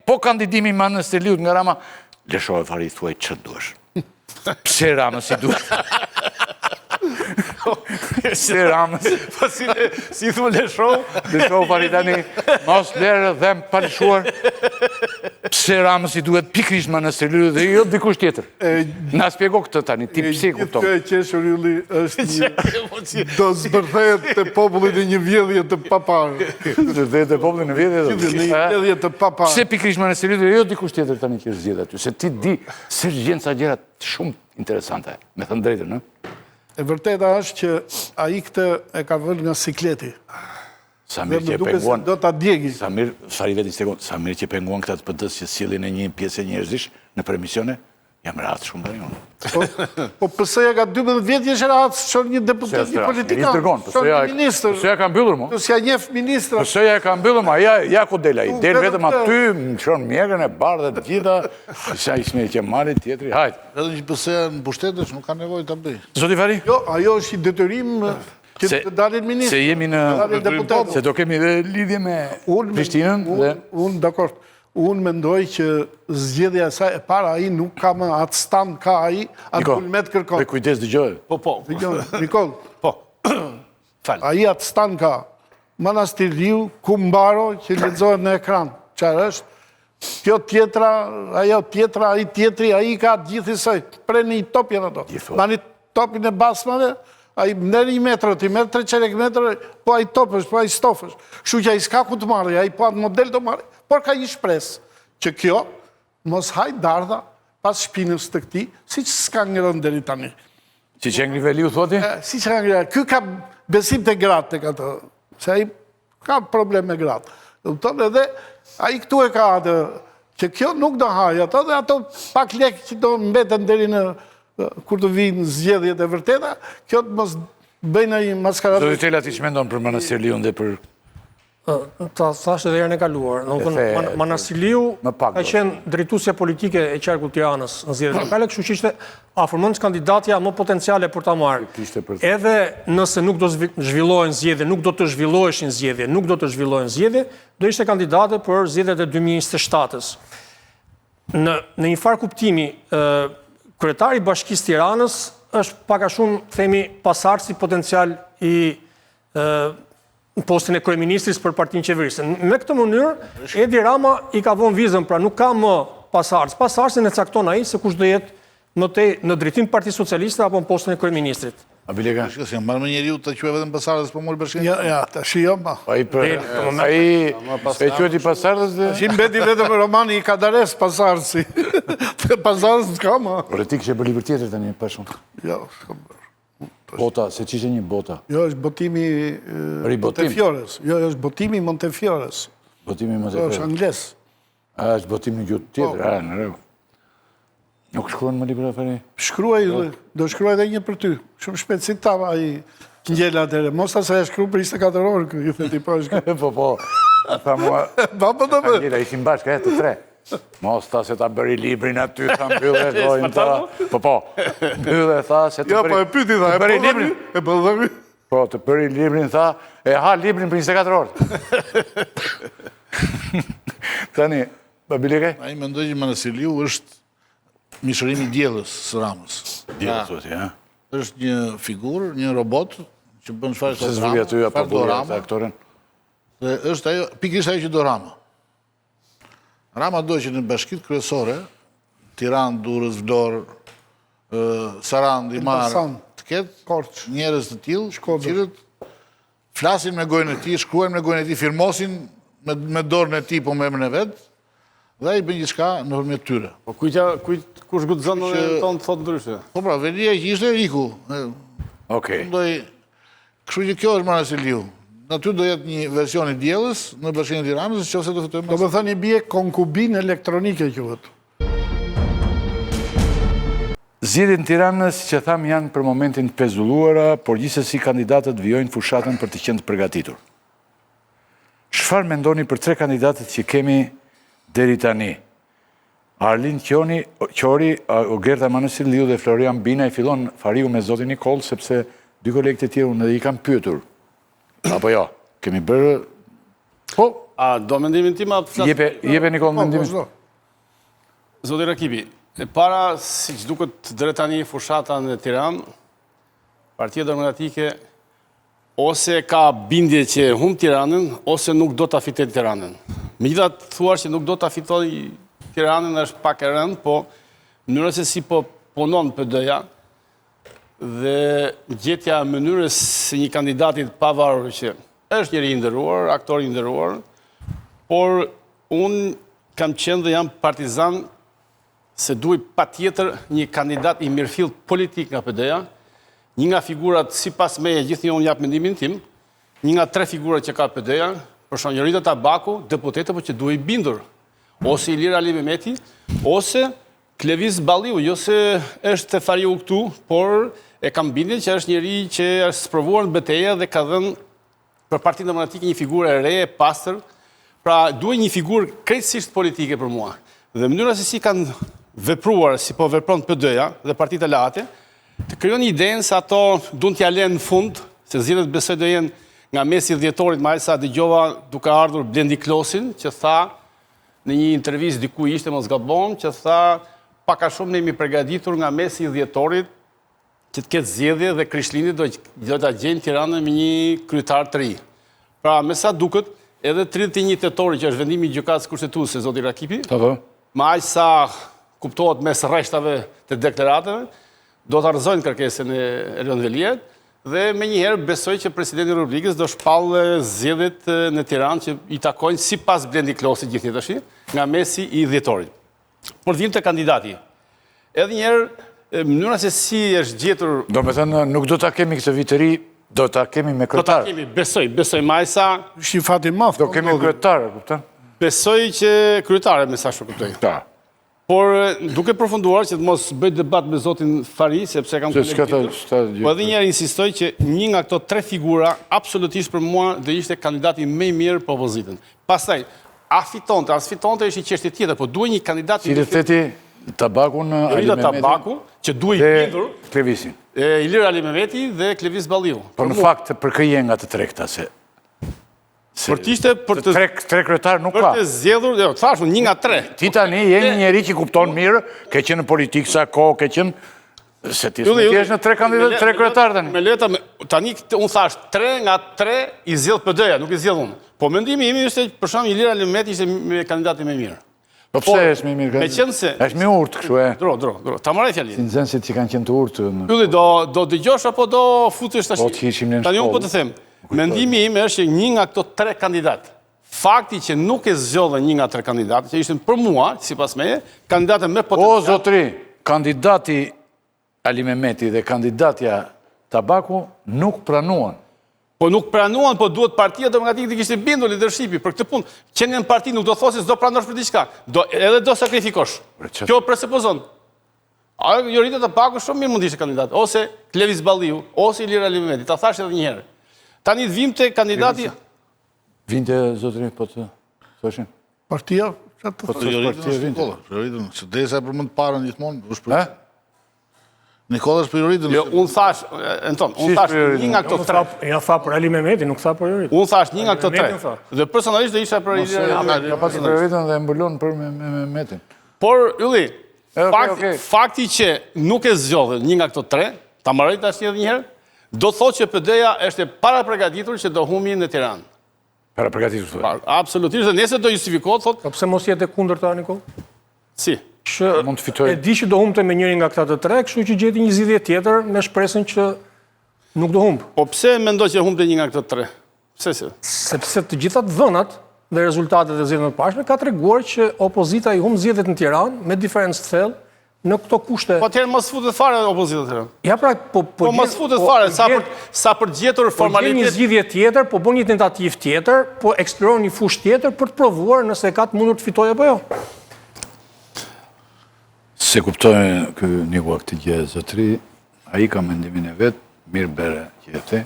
po kandidimi Manastiriut nga Rama, lëshove fare i thuaj që duesh. Pse Ramës i duhet? Pse Ramës? Si thu lëshove? Lëshove fare tani, mos lërë dhe më palëshuar. Pse Ramës i duhet pikrisht Manastiriut dhe jo dikush tjetër. Na spjego këtë tani, ti pse kupton? Kjo e qeshur Ylli është një... Do zbërthejet të popullin e një vjedhje të paparë. Dhe të popullin e vjedhje Një vjedhje të paparë. Pse pikrisht Manastiriut dhe jo dikush tjetër tani që është zgjedhur aty? Se ti di se gjenë sa gjëra shumë interesante, me thënë drejtën, në? E vërteta është që ai këtë e ka vënë nga sikleti. Samir që e Duke se penguan... do ta djegi. Samir, fari vetë një sekundë, Samir që e penguan këta të PD-s që sillin e një pjesë njerëzish në permisione, jam rahat shumë tani unë. Po pëse ja ka 12 vjet jesh rahat shon një deputet, një politikan. Shon një ministër. Pëse ja ka mbyllur mo? Pëse ja njeh ministra. Pëse ja ka mbyllur ma, ja ku del ai. Del vetëm aty, më shon mjekën e bardhë të gjitha, sa Ismail Qemalit, tjetri, hajt. Edhe që pëse në pushtetesh nuk ka nevojë ta bëj. Zoti Fari? Jo, ajo është i detyrim që të dalin ministër. Se jemi në... Se do kemi dhe lidhje me Prishtinën dhe... Unë, dakord, unë mendoj që zgjedhja e saj e para ai nuk ka më atë stand ka ai, atë kulmet kërkon. Dhe kujdes dëgjoj. Po. Nikol, Po. Fal. ai atë stand ka. Manastiriu, Kumbaro, që lexohet në ekran. Çfarë është? Kjo tjetra, ajo tjetra, ai tjetri, ai ka gjithsej. Preni i topjen ato. Mani topin e basmave, ai meri 1 metër, ti merr 3 metra, po ai topësh, po ai stofësh. Kështu që ai s'ka ku të marrë, ai po atë model të marrë, por ka një shpresë që kjo mos haj dardha pas shpinës të këtij, siç s'ka ngrënë deri tani. Si që ngriveliu, thoti? Si që ka ngrënë, ky ka besim të gratë tek ato, se ai ka problem me gratë. Edhe ai këtu e ka atë, që kjo nuk do haj ato, dhe ato pak lekë që do mbeten deri në kur të vinë zgjedhjet e vërteta, kjo të mos bëjnë ai maskaradë. Zoti Tela ti ç'mendon për Manastiriun dhe për... Ta thash edhe herën e kaluar. Manastiriu ka qenë drejtuesja politike e qarkut Tiranës në zgjedhjet lokale, kështu që ishte afërmend kandidatja më potenciale për ta marrë. Edhe nëse nuk do zhvillohen zgjedhje, nuk do të zhvilloheshin zgjedhje, nuk do të zhvillohen zgjedhje, do ishte kandidate për zgjedhjet e 2027-s. Në një farë kuptimi, kryetari i Bashkisë Tiranës është pak a shumë, themi, pasardhës i potencial i postin e kryeministrit për partinë qeverisë. Me këtë mënyrë, Edi Rama i ka vënë vizën, pra nuk ka më pasardhës. Pasardhësin e cakton ai se kush do jetë në drejtim të Partisë Socialiste apo në postin e kryeministrit. Abilika? Shkës, jam marrë me njeriu të quaj vetëm pasardhës për mori bashkën? Ja, të shion ma. Ai e quajti pasardhës dhe... Që mbeti vetëm romani i Kadares pasardhësi. Pasardhës s'ka ma. Politik që e bërë libër tjetër tani, pa shumë. Jo, s'ka bërë. Bota, se që ishte një bota? Jo, është botimi Montefiores. Jo, është botimi Montefiores. Botimi Jo, Montefiores. është angles. Është botimi gjutë tjetër, në regu. Nuk shkruan më libra Fari? Shkruaj, do shkruaj dhe një për ty. Shumë shpejt si tava i njela atere. Mos ta se e shkru për 24 orë, ju theti po është. Po. Tha mua... Baba të bërë. Njela, ishim bashkë, të 3. Mos ta se ta bëri librin aty, tha mbyllë, dojnë ta... Po, mbyllë, tha se të bëri... Jo, po e pyti, tha, e bëri librin. E bëri librin. Po, të bëri librin, tha, e ha librin për 24 orë. Tani, Babilike? A i mendoj që Manastiriu është mishërimi djellës së Ramës. Djellës, thoti, ha? është një figurë, një robot, që bën çfarë Se zhvija ty, apo buja të aktoren? Dhe është ajo, pikërisht ajo që do Rama. Rama do që në bashkitë kryesore, Tiranë, Durrës, Vlorë, Sarandë, Imar, të ketë njerëz të tillë, cilët flasin me gojën e tij, shkruajnë me gojën e tij, firmosin me dorën e tij po me emrin e vet, dhe ai bën gjithçka nëpërmjet tyre. Po kush guxon ton thot ndryshe? Po pra, velia që ishte Riku. Okej. Kështu që kjo është Manastiriu. Aty do jetë një version i diellës në bashkinë e Tiranës, nëse do fitojmë. Do të thënë bie konkubinë elektronike quhet. Zgjedhjet në Tiranë, siç e tham, janë për momentin të pezulluara, por gjithsesi kandidatët vijojnë fushatën për të qenë të përgatitur. Çfarë mendoni për 3 kandidatët që kemi deri tani? Arlin Qori, Ogerta Manastiriu dhe Florian Bina. I fillon Fariu me zotin Nikol, sepse 2 kolegët e tjerë unë edhe i kam pyetur. Apo jo, kemi bërë... Po, A do mendimin tim, a flasë? Jepe Nikol mendimin. Zoti Rakipi, e para, si që duket drejt tani fushata në Tiranë, Partia Demokratike ose ka bindje që humb Tiranën, ose nuk do ta fitojë Tiranën. Megjithatë thuar që nuk do ta fitojë Tiranën është pak e rëndë, po mënyra se si po punon PD-ja dhe gjetja mënyrës se një kandidatit pavarur që është njëri i nderuar, aktor i nderuar, por unë kam qenë dhe jam partizan se duhet patjetër një kandidat i mirëfillt politik nga PD-ja, një nga figurat, sipas meje, gjithnjë unë jap mendimin tim, një nga 3 figurat që ka PD-ja, për shembull Jorita Tabaku, deputete po që duhet bindur, ose Ilir Ali Mehmeti, ose Klevis Balliu, jo se është te fariu këtu, por e kam bindjen që është njëri që është sprovuar në betejë dhe ka dhënë për Partinë Demokratike një figurë e re, e pastër, pra duhet një figurë krejtësisht politike për mua. Dhe mënyra se si kanë vepruar, si po vepron PD-ja dhe partitë e late, të krijon idenë se ato duan t'ia lënë në fund, se zgjedhjet besoj do jenë nga mesi i dhjetorit, më sa dëgjova duke ardhur Blendi Klosin, që tha në një intervistë diku ishte mos gabon, që tha pak a shumë ne jemi përgatitur nga mesi i dhjetorit që të ketë zgjedhje dhe Krishtlindit do ta gjejnë Tiranën me një kryetar të ri. Pra, me sa duket, edhe 31 tetori që është vendimi i gjykatës kushtetuese, zoti Rakipi, me aq sa kuptohet mes rreshtave të deklaratave, do të argëzojnë kërkesën e Erion Veliet, dhe me njëherë besoj që presidenti Republikës do shpallë zgjedhjet në Tiranë që i takojnë sipas Blendi Klosit gjithnjëherë nga mesi i dhjetorit. Por vim te kandidati. Edhe njëherë mënyra se si është gjetur... Do me thënë, nuk do ta kemi këtë vit të ri, do ta kemi me kryetar. Do ta kemi, besoj, ma e sa... Është një fat i madh. Do kemi kryetar, kupton? Besoj që kryetare me sa shumë kuptoj. Ta. Por duke përfunduar që të mos bëj debat me zotin Fari, sepse kam kolektivitur, po edhe njëherë insistoj që një nga këto 3 figura absolutisht për mua do ishte kandidati më i mirë për opozitën. Pastaj, a fitonte, as fitonte është një çështje tjetër, po duhet një kandidat i theti Tabakun, Ali Mehmeti, Tabaku, që duhet bindur, Klevisin. Ilir Ali Mehmeti dhe Klevis Balliu. Por në fakt përkrije nga të trekta se për t'ishte për të 3 kryetar nuk ka. Për të zgjedhur, jo, thash unë 1 nga 3. Ti tani je një njeri që kupton mirë, ke qenë në politikë sa kohë, ke qenë se ti je në 3 kandidat, 3 kryetar tani. Me leta tani unë thash 3 nga 3 i zgjedh PD-ja, nuk i zgjedh unë. Po mendimi im ishte për shkak Ilir Ali Mehmeti ishte kandidati më i mirë. Po pse është më i mirë? Meqense është më urtë kështu e. Dro, ta marrë fjalën. Si nxënësit që kanë qenë të urtë. Ylli do dëgjosh apo do futesh tash? Po të hiqim në shkollë. Tani unë po të them, mendimi im është që një nga këto 3 kandidat, fakti që nuk e zgjodhen një nga 3 kandidatë, që ishin për mua, sipas meje, kandidatë me potencial. O zotri, kandidati Ali Mehmeti dhe kandidatja Tabaku nuk pranuan. Po nuk pranuan, po duhet Partia Demokratike të kishte bindur leadershipi për këtë punë. Qenë në parti nuk do thosë se s'do pranosh për diçka. Edhe do sakrifikosh. Kjo presupozon. Jorita Tabaku shumë mirë mund ishte kandidat, ose Klevis Balliu, ose Ilir Ali Mehmeti. Ta thash edhe një herë. Tani të vim te kandidati. Vinte zotri po të thoshin. Partia, Po të Joritën, se desa për më të parën gjithmonë, është për... Nikola është për Joritën. Jo, unë thash, një nga këto 3. Ja tha për Ali Mehmeti, nuk tha për Joritën. Unë thash një nga këto 3. Dhe personalisht dhe isha për Ilir Ali Mehmeti. Ka pasur për Joritën dhe mbulon për Mehmetin. Por, Ylli, fakti që nuk e zgjodhe një nga këto 3, ta marrë tash edhe një herë, do thotë që PD-ja është para përgatitur që do humbi në Tiranë. Para përgatitur thotë. Absolutisht, dhe nëse do justifikohet, thotë. Pse mos jetë kundërta, Nikol? Si? Mund të fitoj. E di që do humbte me njërin nga këta të 3, kështu që gjeti një zgjidhje tjetër me shpresën që nuk do humb. Po pse mendoj që humbte një nga këto 3? Pse se? Sepse të gjitha dhënat dhe rezultatet e zgjedhjeve të pashme ka treguar që opozita i humb zgjedhjet në Tiranë me diferencë të thellë në këto kushte. Po atëherë mos futet fare opozita në Tiranë. Ja pra, po mos futet fare sa për gjetur formalitet. Po një zgjidhje tjetër, po bën një tentativë tjetër, po eksploron një fushë tjetër për të provuar nëse ka të mundur të fitojë apo jo. Se kuptojnë kë një këtë gjë zotri, a i ka mendimin e vetë, mirë bere që e te.